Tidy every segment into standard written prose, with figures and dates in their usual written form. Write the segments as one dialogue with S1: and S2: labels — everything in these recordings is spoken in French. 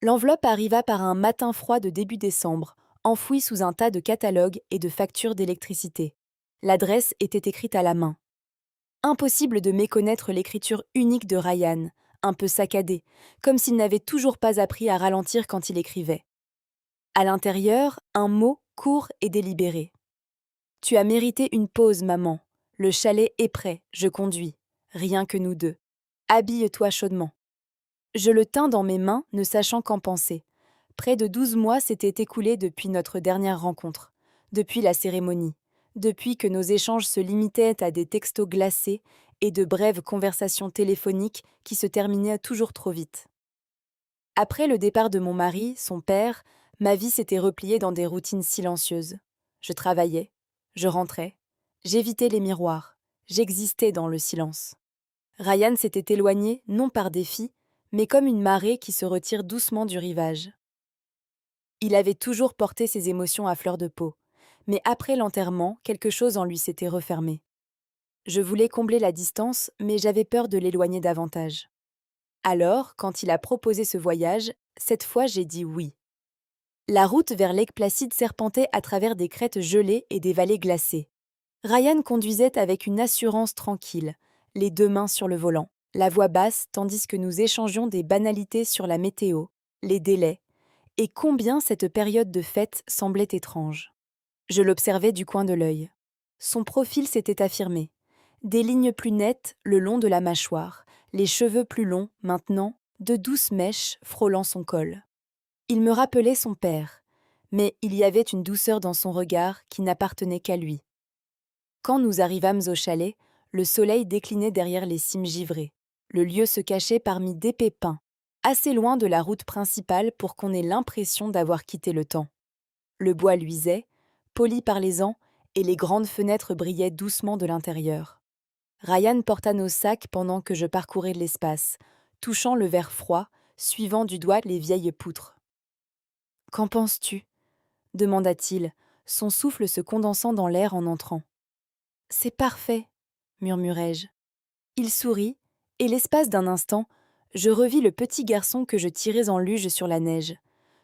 S1: L'enveloppe arriva par un matin froid de début décembre, enfouie sous un tas de catalogues et de factures d'électricité. L'adresse était écrite à la main. Impossible de méconnaître l'écriture unique de Ryan, un peu saccadée, comme s'il n'avait toujours pas appris à ralentir quand il écrivait. À l'intérieur, un mot court et délibéré. Tu as mérité une pause, maman. Le chalet est prêt, je conduis. Rien que nous deux. Habille-toi chaudement. Je le tins dans mes mains, ne sachant qu'en penser. Près de 12 mois s'étaient écoulés depuis notre dernière rencontre, depuis la cérémonie, depuis que nos échanges se limitaient à des textos glacés et de brèves conversations téléphoniques qui se terminaient toujours trop vite. Après le départ de mon mari, son père, ma vie s'était repliée dans des routines silencieuses. Je travaillais, je rentrais, j'évitais les miroirs, j'existais dans le silence. Ryan s'était éloigné non par défi, mais comme une marée qui se retire doucement du rivage. Il avait toujours porté ses émotions à fleur de peau, mais après l'enterrement, quelque chose en lui s'était refermé. Je voulais combler la distance, mais j'avais peur de l'éloigner davantage. Alors, quand il a proposé ce voyage, cette fois j'ai dit oui. La route vers Lake Placid serpentait à travers des crêtes gelées et des vallées glacées. Ryan conduisait avec une assurance tranquille, les deux mains sur le volant, la voix basse tandis que nous échangions des banalités sur la météo, les délais, et combien cette période de fête semblait étrange. Je l'observais du coin de l'œil. Son profil s'était affirmé. Des lignes plus nettes le long de la mâchoire, les cheveux plus longs, maintenant, de douces mèches frôlant son col. Il me rappelait son père, mais il y avait une douceur dans son regard qui n'appartenait qu'à lui. Quand nous arrivâmes au chalet, le soleil déclinait derrière les cimes givrées. Le lieu se cachait parmi d'épais pins, assez loin de la route principale pour qu'on ait l'impression d'avoir quitté le temps. Le bois luisait, poli par les ans, et les grandes fenêtres brillaient doucement de l'intérieur. Ryan porta nos sacs pendant que je parcourais l'espace, touchant le verre froid, suivant du doigt les vieilles poutres. « Qu'en penses-tu » demanda-t-il, son souffle se condensant dans l'air en entrant. « C'est parfait, murmurai-je. Il sourit, et l'espace d'un instant, je revis le petit garçon que je tirais en luge sur la neige,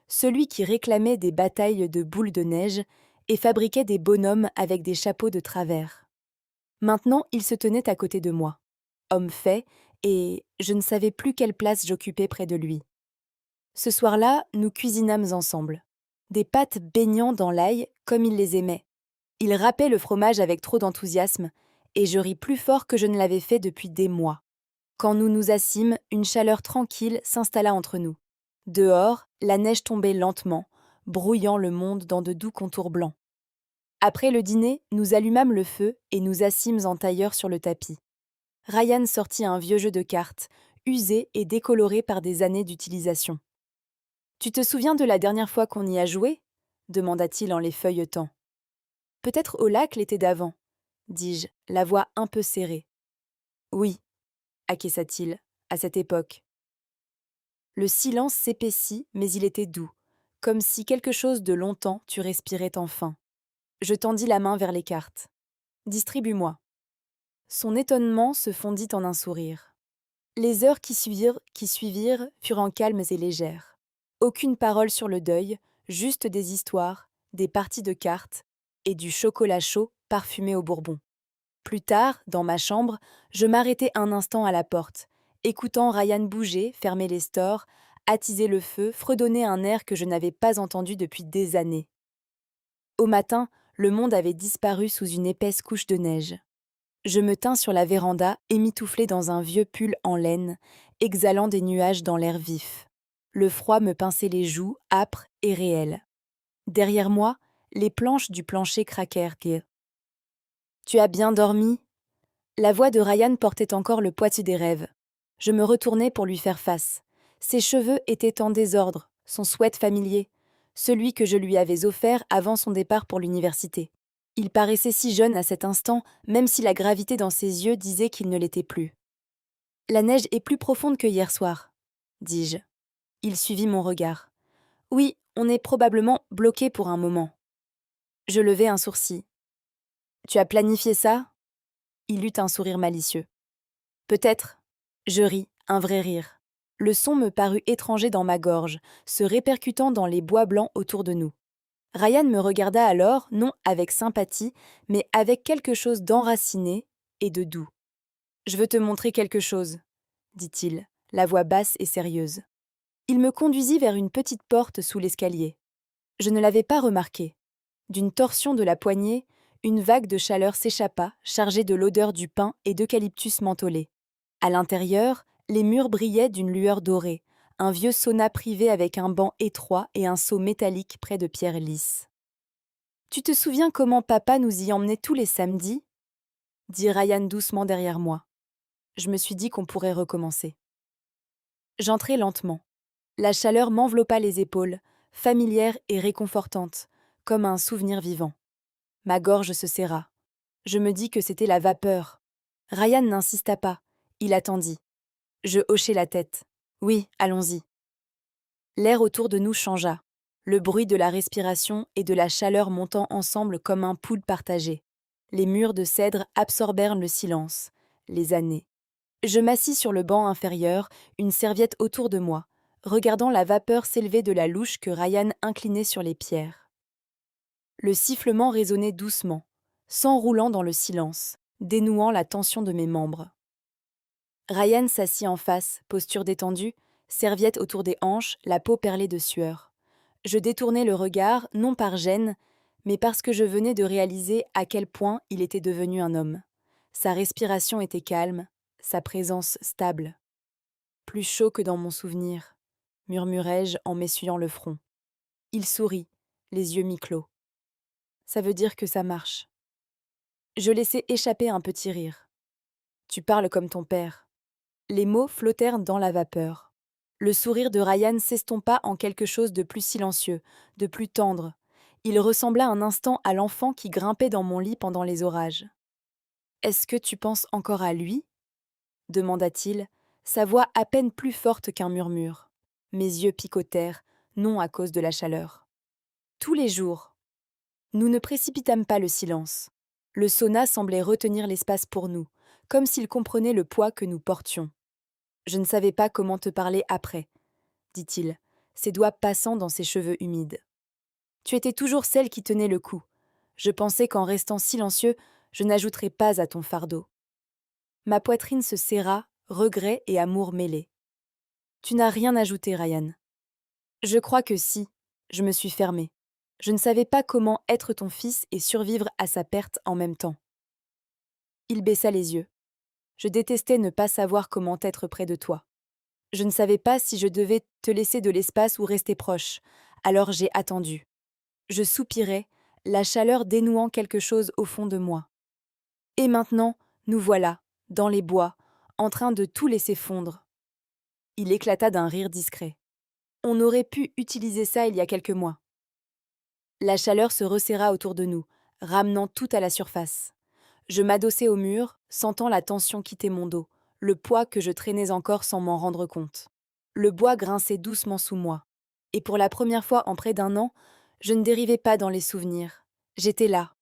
S1: celui qui réclamait des batailles de boules de neige et fabriquait des bonhommes avec des chapeaux de travers. Maintenant, il se tenait à côté de moi, homme fait, et je ne savais plus quelle place j'occupais près de lui. Ce soir-là, nous cuisinâmes ensemble. Des pâtes baignant dans l'ail comme il les aimait. Il râpait le fromage avec trop d'enthousiasme, et je ris plus fort que je ne l'avais fait depuis des mois. Quand nous nous assîmes, une chaleur tranquille s'installa entre nous. Dehors, la neige tombait lentement, brouillant le monde dans de doux contours blancs. Après le dîner, nous allumâmes le feu et nous assîmes en tailleur sur le tapis. Ryan sortit un vieux jeu de cartes, usé et décoloré par des années d'utilisation. « Tu te souviens de la dernière fois qu'on y a joué » demanda-t-il en les feuilletant. « Peut-être au lac l'été d'avant, dis-je, la voix un peu serrée. Oui, acquiesça-t-il, à cette époque. Le silence s'épaissit, mais il était doux, comme si quelque chose de longtemps tu respirais enfin. Je tendis la main vers les cartes. Distribue-moi. Son étonnement se fondit en un sourire. Les heures qui suivirent furent calmes et légères. Aucune parole sur le deuil, juste des histoires, des parties de cartes et du chocolat chaud parfumé au bourbon. Plus tard, dans ma chambre, je m'arrêtai un instant à la porte, écoutant Ryan bouger, fermer les stores, attiser le feu, fredonner un air que je n'avais pas entendu depuis des années. Au matin, le monde avait disparu sous une épaisse couche de neige. Je me tins sur la véranda, émitouflée dans un vieux pull en laine, exhalant des nuages dans l'air vif. Le froid me pinçait les joues, âpres et réelles. Derrière moi, les planches du plancher craquèrent. « Tu as bien dormi ?» La voix de Ryan portait encore le poids des rêves. Je me retournai pour lui faire face. Ses cheveux étaient en désordre, son sweat familier, celui que je lui avais offert avant son départ pour l'université. Il paraissait si jeune à cet instant, même si la gravité dans ses yeux disait qu'il ne l'était plus. « La neige est plus profonde que hier soir, dis-je. Il suivit mon regard. « Oui, on est probablement bloqué pour un moment. » Je levai un sourcil. « Tu as planifié ça ?» Il eut un sourire malicieux. « Peut-être. » Je ris, un vrai rire. Le son me parut étranger dans ma gorge, se répercutant dans les bois blancs autour de nous. Ryan me regarda alors, non avec sympathie, mais avec quelque chose d'enraciné et de doux. « Je veux te montrer quelque chose, » dit-il, la voix basse et sérieuse. Il me conduisit vers une petite porte sous l'escalier. Je ne l'avais pas remarqué. D'une torsion de la poignée, une vague de chaleur s'échappa, chargée de l'odeur du pin et d'eucalyptus mentholé. À l'intérieur, les murs brillaient d'une lueur dorée, un vieux sauna privé avec un banc étroit et un seau métallique près de pierres lisses. « Tu te souviens comment papa nous y emmenait tous les samedis ?» dit Ryan doucement derrière moi. Je me suis dit qu'on pourrait recommencer. J'entrai lentement. La chaleur m'enveloppa les épaules, familière et réconfortante, comme un souvenir vivant. Ma gorge se serra. Je me dis que c'était la vapeur. Ryan n'insista pas. Il attendit. Je hochai la tête. Oui, allons-y. L'air autour de nous changea. Le bruit de la respiration et de la chaleur montant ensemble comme un pool partagé. Les murs de cèdre absorbèrent le silence. Les années. Je m'assis sur le banc inférieur, une serviette autour de moi, regardant la vapeur s'élever de la louche que Ryan inclinait sur les pierres. Le sifflement résonnait doucement, s'enroulant dans le silence, dénouant la tension de mes membres. Ryan s'assit en face, posture détendue, serviette autour des hanches, la peau perlée de sueur. Je détournai le regard, non par gêne, mais parce que je venais de réaliser à quel point il était devenu un homme. Sa respiration était calme, sa présence stable. Plus chaud que dans mon souvenir, murmurai-je en m'essuyant le front. Il sourit, les yeux mi-clos. Ça veut dire que ça marche. Je laissai échapper un petit rire. Tu parles comme ton père. Les mots flottèrent dans la vapeur. Le sourire de Ryan s'estompa en quelque chose de plus silencieux, de plus tendre. Il ressembla un instant à l'enfant qui grimpait dans mon lit pendant les orages. « Est-ce que tu penses encore à lui ?» demanda-t-il, sa voix à peine plus forte qu'un murmure. Mes yeux picotèrent, non à cause de la chaleur. Tous les jours. Nous ne précipitâmes pas le silence. Le sauna semblait retenir l'espace pour nous, comme s'il comprenait le poids que nous portions. « Je ne savais pas comment te parler après, » dit-il, ses doigts passant dans ses cheveux humides. « Tu étais toujours celle qui tenait le coup. Je pensais qu'en restant silencieux, je n'ajouterais pas à ton fardeau. » Ma poitrine se serra, regret et amour mêlés. « Tu n'as rien ajouté, Ryan. » « Je crois que si. » Je me suis fermée. Je ne savais pas comment être ton fils et survivre à sa perte en même temps. Il baissa les yeux. Je détestais ne pas savoir comment être près de toi. Je ne savais pas si je devais te laisser de l'espace ou rester proche, alors j'ai attendu. Je soupirais, la chaleur dénouant quelque chose au fond de moi. Et maintenant, nous voilà, dans les bois, en train de tout laisser fondre. Il éclata d'un rire discret. On aurait pu utiliser ça il y a quelques mois. La chaleur se resserra autour de nous, ramenant tout à la surface. Je m'adossai au mur, sentant la tension quitter mon dos, le poids que je traînais encore sans m'en rendre compte. Le bois grinçait doucement sous moi. Et pour la première fois en près d'1 an, je ne dérivais pas dans les souvenirs. J'étais là.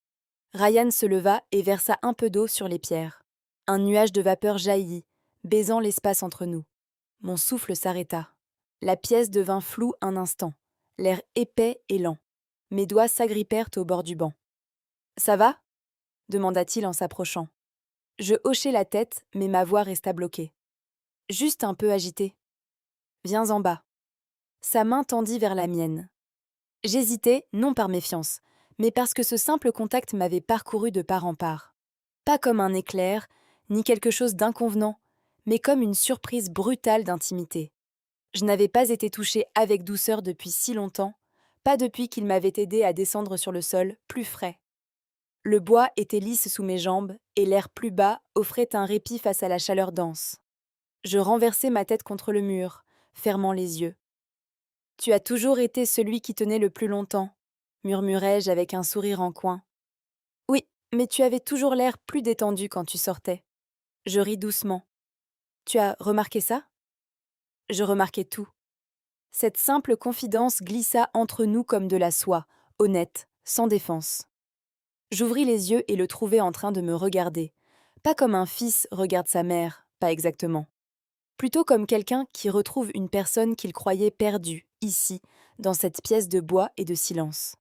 S1: Ryan se leva et versa un peu d'eau sur les pierres. Un nuage de vapeur jaillit, baisant l'espace entre nous. Mon souffle s'arrêta. La pièce devint floue un instant, l'air épais et lent. Mes doigts s'agrippèrent au bord du banc. « Ça va ?» demanda-t-il en s'approchant. Je hochai la tête, mais ma voix resta bloquée. Juste un peu agitée. « Viens en bas. » Sa main tendit vers la mienne. J'hésitais, non par méfiance, mais parce que ce simple contact m'avait parcouru de part en part. Pas comme un éclair, ni quelque chose d'inconvenant, mais comme une surprise brutale d'intimité. Je n'avais pas été touchée avec douceur depuis si longtemps, pas depuis qu'il m'avait aidé à descendre sur le sol, plus frais. Le bois était lisse sous mes jambes, et l'air plus bas offrait un répit face à la chaleur dense. Je renversai ma tête contre le mur, fermant les yeux. « Tu as toujours été celui qui tenait le plus longtemps, » murmurai-je avec un sourire en coin. « Oui, mais tu avais toujours l'air plus détendu quand tu sortais. » Je ris doucement. « Tu as remarqué ça ?» Je remarquai tout. Cette simple confidence glissa entre nous comme de la soie, honnête, sans défense. J'ouvris les yeux et le trouvai en train de me regarder. Pas comme un fils regarde sa mère, pas exactement. plutôt comme quelqu'un qui retrouve une personne qu'il croyait perdue, ici, dans cette pièce de bois et de silence.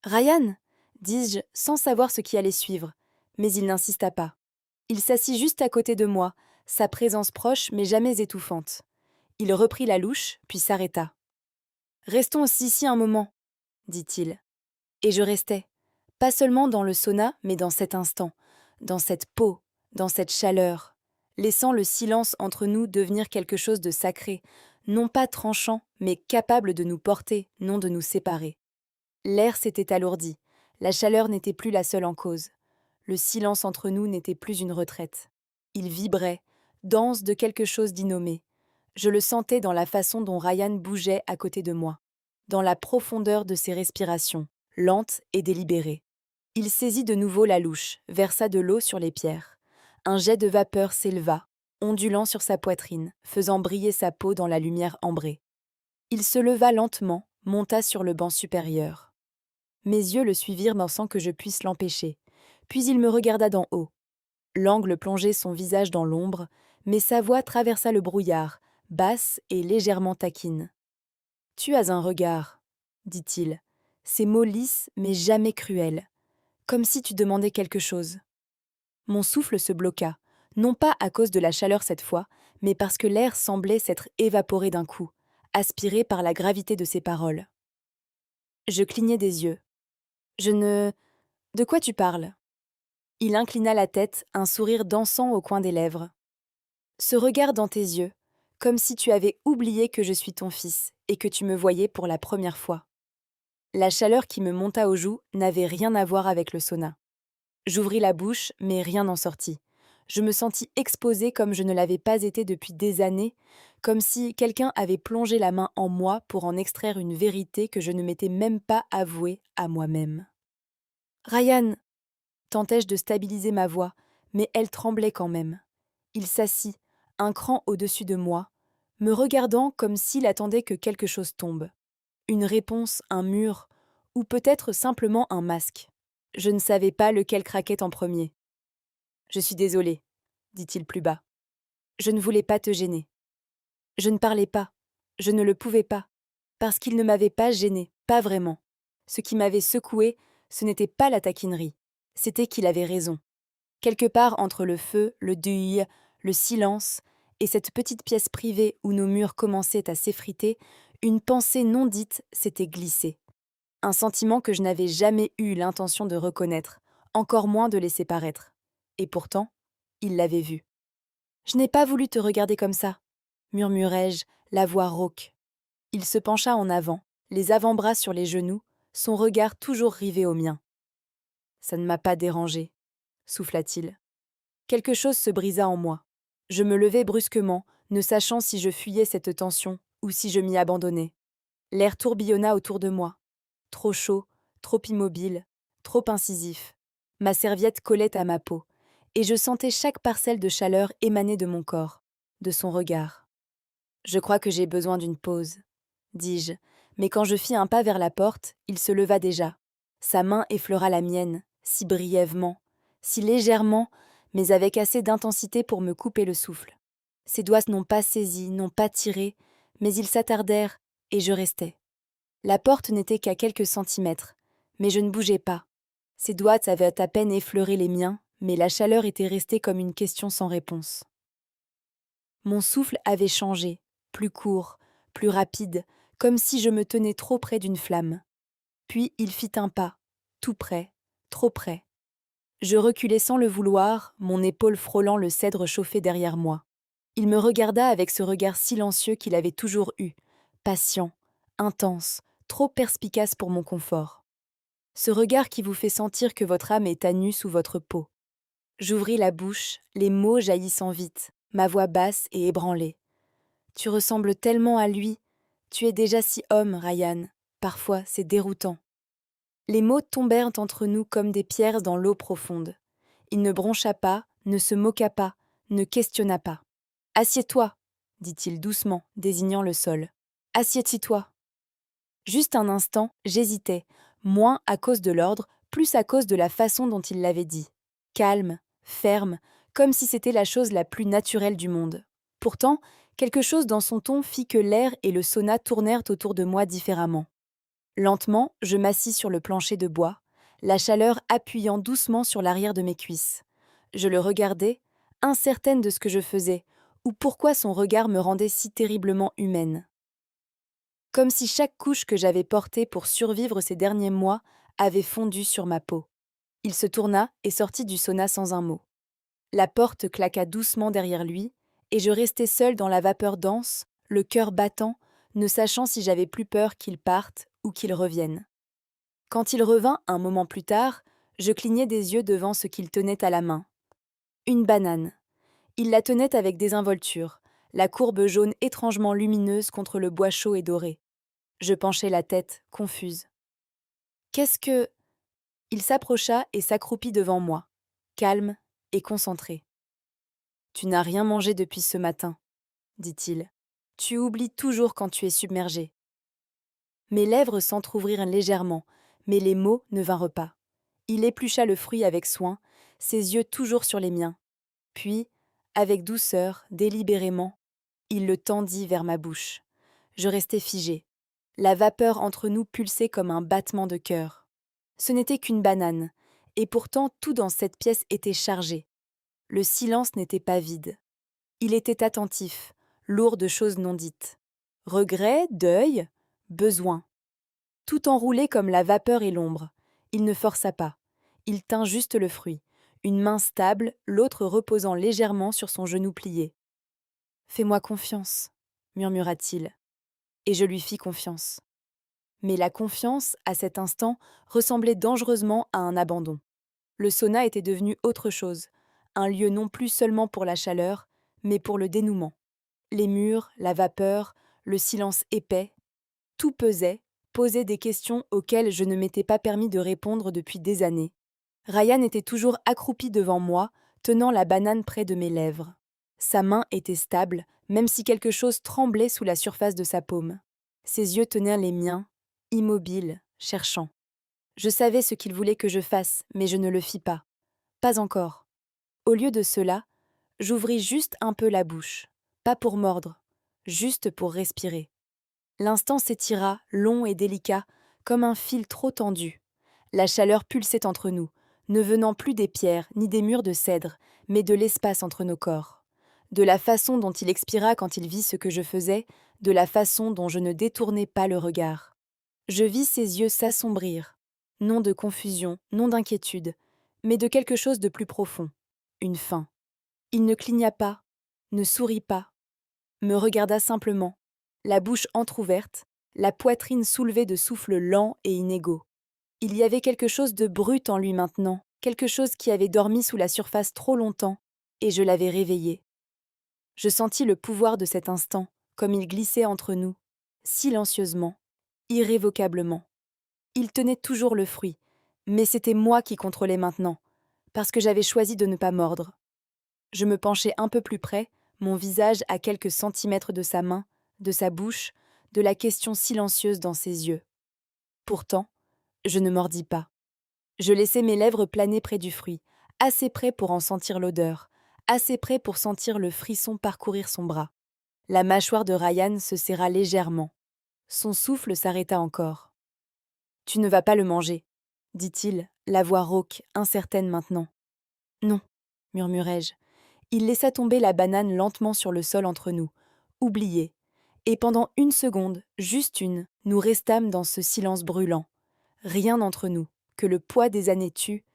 S1: Ryan, dis-je, sans savoir ce qui allait suivre, mais il n'insista pas. Il s'assit juste à côté de moi, sa présence proche mais jamais étouffante. Il reprit la louche, puis s'arrêta. Restons ici un moment, dit-il. Et je restais, pas seulement dans le sauna, mais dans cet instant, dans cette peau, dans cette chaleur, laissant le silence entre nous devenir quelque chose de sacré, non pas tranchant, mais capable de nous porter, non de nous séparer. L'air s'était alourdi, la chaleur n'était plus la seule en cause. Le silence entre nous n'était plus une retraite. Il vibrait, dense de quelque chose d'innommé. Je le sentais dans la façon dont Ryan bougeait à côté de moi, dans la profondeur de ses respirations, lentes et délibérées. Il saisit de nouveau la louche, versa de l'eau sur les pierres. Un jet de vapeur s'éleva, ondulant sur sa poitrine, faisant briller sa peau dans la lumière ambrée. Il se leva lentement, monta sur le banc supérieur. Mes yeux le suivirent sans que je puisse l'empêcher. Puis il me regarda d'en haut. L'angle plongeait son visage dans l'ombre, mais sa voix traversa le brouillard, basse et légèrement taquine. « Tu as un regard, dit-il, ses mots lisses mais jamais cruels, comme si tu demandais quelque chose. » Mon souffle se bloqua, non pas à cause de la chaleur cette fois, mais parce que l'air semblait s'être évaporé d'un coup, aspiré par la gravité de ses paroles. Je clignai des yeux. « Je ne... De quoi tu parles ?» Il inclina la tête, un sourire dansant au coin des lèvres. « Ce regard dans tes yeux, comme si tu avais oublié que je suis ton fils et que tu me voyais pour la première fois. » La chaleur qui me monta aux joues n'avait rien à voir avec le sauna. J'ouvris la bouche, mais rien n'en sortit. Je me sentis exposée comme je ne l'avais pas été depuis des années, comme si quelqu'un avait plongé la main en moi pour en extraire une vérité que je ne m'étais même pas avouée à moi-même. « Ryan !» tentai-je de stabiliser ma voix, mais elle tremblait quand même. Il s'assit, un cran au-dessus de moi, me regardant comme s'il attendait que quelque chose tombe. Une réponse, un mur, ou peut-être simplement un masque. Je ne savais pas lequel craquait en premier. « Je suis désolé, » dit-il plus bas. « Je ne voulais pas te gêner. » Je ne parlais pas, je ne le pouvais pas, parce qu'il ne m'avait pas gênée, pas vraiment. Ce qui m'avait secouée, ce n'était pas la taquinerie, c'était qu'il avait raison. Quelque part entre le feu, le deuil, le silence, et cette petite pièce privée où nos murs commençaient à s'effriter, une pensée non dite s'était glissée. Un sentiment que je n'avais jamais eu l'intention de reconnaître, encore moins de laisser paraître. Et pourtant, il l'avait vu. « Je n'ai pas voulu te regarder comme ça, » murmurai-je, la voix rauque. Il se pencha en avant, les avant-bras sur les genoux, son regard toujours rivé au mien. « Ça ne m'a pas dérangé, » souffla-t-il. Quelque chose se brisa en moi. Je me levai brusquement, ne sachant si je fuyais cette tension ou si je m'y abandonnais. L'air tourbillonna autour de moi. Trop chaud, trop immobile, trop incisif. Ma serviette collait à ma peau, et je sentais chaque parcelle de chaleur émaner de mon corps, de son regard. « Je crois que j'ai besoin d'une pause, » dis-je, mais quand je fis un pas vers la porte, il se leva déjà. Sa main effleura la mienne, si brièvement, si légèrement, mais avec assez d'intensité pour me couper le souffle. Ses doigts n'ont pas saisi, n'ont pas tiré, mais ils s'attardèrent, et je restais. La porte n'était qu'à quelques centimètres, mais je ne bougeais pas. Ses doigts avaient à peine effleuré les miens, mais la chaleur était restée comme une question sans réponse. Mon souffle avait changé, plus court, plus rapide, comme si je me tenais trop près d'une flamme. Puis il fit un pas, tout près, trop près. Je reculai sans le vouloir, mon épaule frôlant le cèdre chauffé derrière moi. Il me regarda avec ce regard silencieux qu'il avait toujours eu, patient, intense, trop perspicace pour mon confort. Ce regard qui vous fait sentir que votre âme est à nu sous votre peau. J'ouvris la bouche, les mots jaillissant vite, ma voix basse et ébranlée. « Tu ressembles tellement à lui. Tu es déjà si homme, Ryan. Parfois, c'est déroutant. » Les mots tombèrent entre nous comme des pierres dans l'eau profonde. Il ne broncha pas, ne se moqua pas, ne questionna pas. « Assieds-toi, » dit-il doucement, désignant le sol. « Assieds-toi. » Juste un instant, j'hésitais, moins à cause de l'ordre, plus à cause de la façon dont il l'avait dit. Calme, ferme, comme si c'était la chose la plus naturelle du monde. Pourtant, quelque chose dans son ton fit que l'air et le sauna tournèrent autour de moi différemment. Lentement, je m'assis sur le plancher de bois, la chaleur appuyant doucement sur l'arrière de mes cuisses. Je le regardais, incertaine de ce que je faisais, ou pourquoi son regard me rendait si terriblement humaine. Comme si chaque couche que j'avais portée pour survivre ces derniers mois avait fondu sur ma peau. Il se tourna et sortit du sauna sans un mot. La porte claqua doucement derrière lui, et je restai seule dans la vapeur dense, le cœur battant, ne sachant si j'avais plus peur qu'il parte ou qu'il revienne. Quand il revint un moment plus tard, je clignai des yeux devant ce qu'il tenait à la main. Une banane. Il la tenait avec désinvolture, la courbe jaune étrangement lumineuse contre le bois chaud et doré. Je penchai la tête, confuse. Qu'est-ce que... Il s'approcha et s'accroupit devant moi, calme et concentré. Tu n'as rien mangé depuis ce matin, dit-il. Tu oublies toujours quand tu es submergé. Mes lèvres s'entr'ouvrirent légèrement, mais les mots ne vinrent pas. Il éplucha le fruit avec soin, ses yeux toujours sur les miens. Puis, avec douceur, délibérément, il le tendit vers ma bouche. Je restai figée. La vapeur entre nous pulsait comme un battement de cœur. Ce n'était qu'une banane, et pourtant tout dans cette pièce était chargé. Le silence n'était pas vide. Il était attentif, lourd de choses non dites. Regret, deuil, besoin. Tout enroulé comme la vapeur et l'ombre. Il ne força pas. Il tint juste le fruit, une main stable, l'autre reposant légèrement sur son genou plié. « Fais-moi confiance, murmura-t-il. Et je lui fis confiance. Mais la confiance, à cet instant, ressemblait dangereusement à un abandon. Le sauna était devenu autre chose, un lieu non plus seulement pour la chaleur, mais pour le dénouement. Les murs, la vapeur, le silence épais, tout pesait, posait des questions auxquelles je ne m'étais pas permis de répondre depuis des années. Ryan était toujours accroupi devant moi, tenant la banane près de mes lèvres. Sa main était stable, même si quelque chose tremblait sous la surface de sa paume. Ses yeux tenaient les miens, immobiles, cherchants. Je savais ce qu'il voulait que je fasse, mais je ne le fis pas. Pas encore. Au lieu de cela, j'ouvris juste un peu la bouche, pas pour mordre, juste pour respirer. L'instant s'étira, long et délicat, comme un fil trop tendu. La chaleur pulsait entre nous, ne venant plus des pierres ni des murs de cèdre, mais de l'espace entre nos corps. De la façon dont il expira quand il vit ce que je faisais, de la façon dont je ne détournais pas le regard. Je vis ses yeux s'assombrir, non de confusion, non d'inquiétude, mais de quelque chose de plus profond, une faim. Il ne cligna pas, ne sourit pas, me regarda simplement, la bouche entr'ouverte, la poitrine soulevée de souffles lents et inégaux. Il y avait quelque chose de brut en lui maintenant, quelque chose qui avait dormi sous la surface trop longtemps, et je l'avais réveillé. Je sentis le pouvoir de cet instant, comme il glissait entre nous, silencieusement, irrévocablement. Il tenait toujours le fruit, mais c'était moi qui contrôlais maintenant, parce que j'avais choisi de ne pas mordre. Je me penchai un peu plus près, mon visage à quelques centimètres de sa main, de sa bouche, de la question silencieuse dans ses yeux. Pourtant, je ne mordis pas. Je laissai mes lèvres planer près du fruit, assez près pour en sentir l'odeur, assez près pour sentir le frisson parcourir son bras. La mâchoire de Ryan se serra légèrement. Son souffle s'arrêta encore. « Tu ne vas pas le manger, » dit-il, la voix rauque, incertaine maintenant. « Non, » murmurai-je. Il laissa tomber la banane lentement sur le sol entre nous, oublié, et pendant une seconde, juste une, nous restâmes dans ce silence brûlant. Rien entre nous, que le poids des années tue,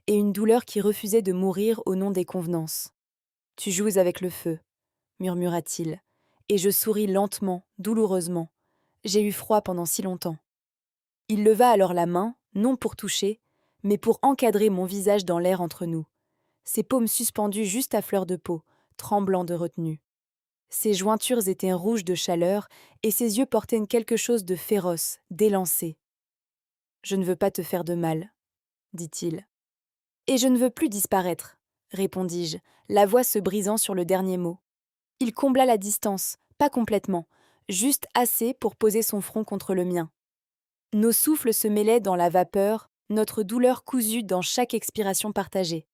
S1: et une douleur qui refusait de mourir au nom des convenances. « Tu joues avec le feu, » murmura-t-il, et je souris lentement, douloureusement. J'ai eu froid pendant si longtemps. Il leva alors la main, non pour toucher, mais pour encadrer mon visage dans l'air entre nous. Ses paumes suspendues juste à fleur de peau, tremblant de retenue. Ses jointures étaient rouges de chaleur, et ses yeux portaient quelque chose de féroce, d'élancé. « Je ne veux pas te faire de mal, » dit-il. « Et je ne veux plus disparaître, » répondis-je, la voix se brisant sur le dernier mot. Il combla la distance, pas complètement, juste assez pour poser son front contre le mien. Nos souffles se mêlaient dans la vapeur, notre douleur cousue dans chaque expiration partagée.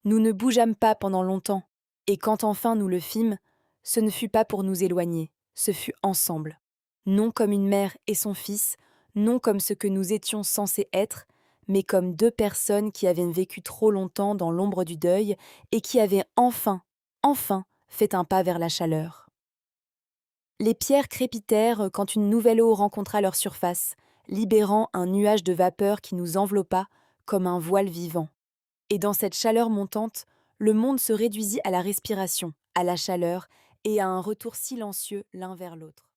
S1: Nous ne bougeâmes pas pendant longtemps, et quand enfin nous le fîmes, Ce ne fut pas pour nous éloigner, ce fut ensemble. Non comme une mère et son fils, non comme ce que nous étions censés être, mais comme deux personnes qui avaient vécu trop longtemps dans l'ombre du deuil et qui avaient enfin, fait un pas vers la chaleur. Les pierres crépitèrent quand une nouvelle eau rencontra leur surface, libérant un nuage de vapeur qui nous enveloppa comme un voile vivant. Et dans cette chaleur montante, le monde se réduisit à la respiration, à la chaleur et à un retour silencieux l'un vers l'autre.